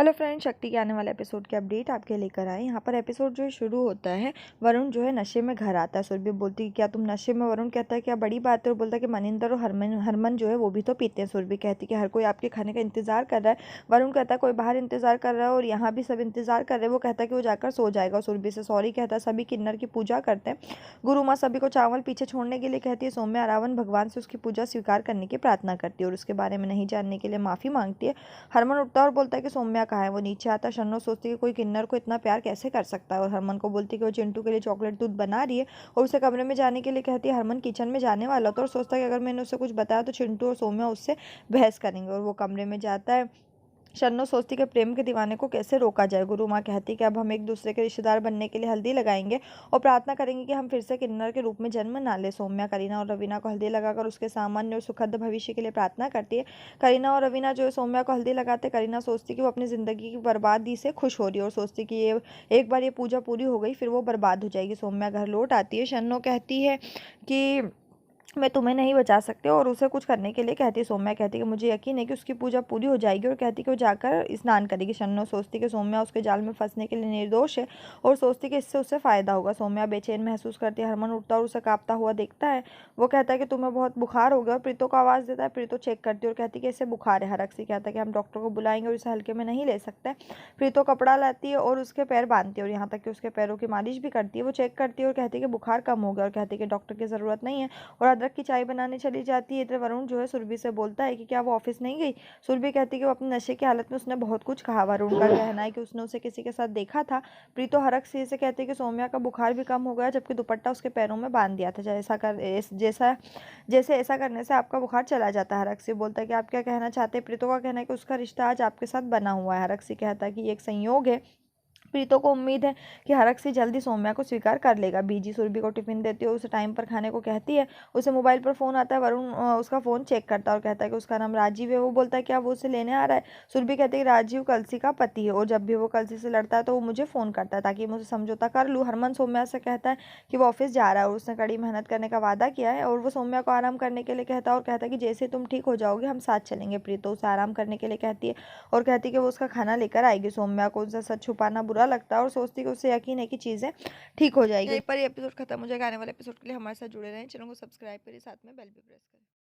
Hello friend, शक्ति के आने वाले एपिसोड के अपडेट आपके लेकर आए। यहाँ पर एपिसोड जो शुरू होता है, वरुण जो है नशे में घर आता है। सुरभि बोलती है क्या तुम नशे में? वरुण कहता है क्या बड़ी बात है। और बोलता है कि मनिंदर और हरमन जो है वो भी तो पीते हैं। सुरभि कहती है कि हर कोई आपके खाने का इंतजार कर रहा है। वरुण कहता है कोई बाहर इंतजार कर रहा है और यहाँ भी सब इंतजार कर रहे हैं। वो कहता है कि वो जाकर सो जाएगा। सुरभि से सॉरी कहता है। सभी किन्नर की पूजा करते हैं। गुरु माँ सभी को चावल पीछे छोड़ने के लिए कहती है। सौम्या रावण भगवान से उसकी पूजा स्वीकार करने की प्रार्थना करती है और उसके बारे में नहीं जानने के लिए माफी मांगती है। हरमन उठता है और बोलता है कि सौम्या कहाँ है। वो नीचे आता है। शन्नो सोचती है कि कोई किन्नर को इतना प्यार कैसे कर सकता है और हरमन को बोलती है कि वो चिंटू के लिए चॉकलेट दूध बना रही है और उसे कमरे में जाने के लिए कहती है। हरमन किचन में जाने वाला होता है और सोचता है कि अगर मैंने उसे कुछ बताया तो चिंटू और सौम्या उससे बहस करेंगे और वो कमरे में जाता है। शन्नो सोचती कि प्रेम के दीवाने को कैसे रोका जाए। गुरु माँ कहती कि अब हम एक दूसरे के रिश्तेदार बनने के लिए हल्दी लगाएंगे और प्रार्थना करेंगे कि हम फिर से किन्नर के रूप में जन्म ना ले। सौम्या करीना और रवीना को हल्दी लगाकर उसके सामान्य और सुखद भविष्य के लिए प्रार्थना करती है। करीना और रवीना जो है सौम्या को हल्दी लगाते। करीना सोचती कि वो अपनी जिंदगी की बर्बादी से खुश हो रही है और सोचती कि ये एक बार ये पूजा पूरी हो गई फिर वो बर्बाद हो जाएगी। सौम्या घर लौट आती है। शन्नो कहती है कि मैं तुम्हें नहीं बचा सकती और उसे कुछ करने के लिए कहती है। सौम्या कहती है कि मुझे यकीन है कि उसकी पूजा पूरी हो जाएगी और कहती है कि वो जाकर स्नान करेगी। शन्नो सोचती कि सौम्या उसके जाल में फंसने के लिए निर्दोष है और सोचती कि इससे उसे फायदा होगा। सौम्या बेचैन महसूस करती है। हरमन उठता और उसे कांपता हुआ देखता है। वो कहता है कि तुम्हें बहुत बुखार हो गया और प्रीतो को आवाज़ देता है। प्रीतो चेक करती है और कहती है कि इसे बुखार है। हरक्षी कहता है कि हम डॉक्टर को बुलाएंगे और इसे हल्के में नहीं ले सकते। प्रीतो कपड़ा लाती है और उसके पैर बांधती है और यहाँ तक कि उसके पैरों की मालिश भी करती है। वो चेक करती है और कहती है कि बुखार कम हो गया और कहती है कि डॉक्टर की ज़रूरत नहीं है और अदरक की चाय बनाने चली जाती है। इधर वरुण जो है सुरभि से बोलता है कि क्या वो ऑफिस नहीं गई। सुरभि कहती है कि वो अपने नशे की हालत में उसने बहुत कुछ कहा। वरुण का कहना है कि उसने उसे किसी के साथ देखा था। प्रीतो हरक सिंह से कहती है कि सौम्या का बुखार भी कम हो गया जबकि दुपट्टा उसके पैरों में बांध दिया था। जैसे ऐसा करने से आपका बुखार चला जाता है। हरक सिंह बोलता है कि आप क्या कहना चाहते हैं। प्रीतो का कहना है कि उसका रिश्ता आज आपके साथ बना हुआ है। हरक सिंह कहता है कि ये एक संयोग है। प्रीतो को उम्मीद है कि हरक्षी जल्दी सौम्या को स्वीकार कर लेगा। बीजी सुरभि को टिफिन देती है, उसे टाइम पर खाने को कहती है। उसे मोबाइल पर फोन आता है। वरुण उसका फोन चेक करता है और कहता है कि उसका नाम राजीव है। वो बोलता है क्या वो उसे लेने आ रहा है। सुरभि कहती है कि राजीव कलसी का पति है और जब भी वो कलसी से लड़ता है तो वो मुझे फोन करता है ताकि मैं उसे समझौता कर लूँ। हरमन सौम्या से कहता है कि वो ऑफिस जा रहा है और उसने कड़ी मेहनत करने का वादा किया है और वो सौम्या को आराम करने के लिए कहता है और कहता है कि जैसे तुम ठीक हो जाओगे हम साथ चलेंगे। प्रीतो उसे आराम करने के लिए कहती है और कहती है कि वो उसका खाना लेकर आएगी। सौम्या को उनसे सच छुपाना बुरा लगता है और सोचती है कि उसे यकीन है कि चीज़ें ठीक हो जाएगी। यहीं पर ये एपिसोड खत्म हो जाएगा। आने वाले एपिसोड के लिए हमारे साथ जुड़े रहें। चैनल को सब्सक्राइब करिए, साथ में बेल भी प्रेस करें।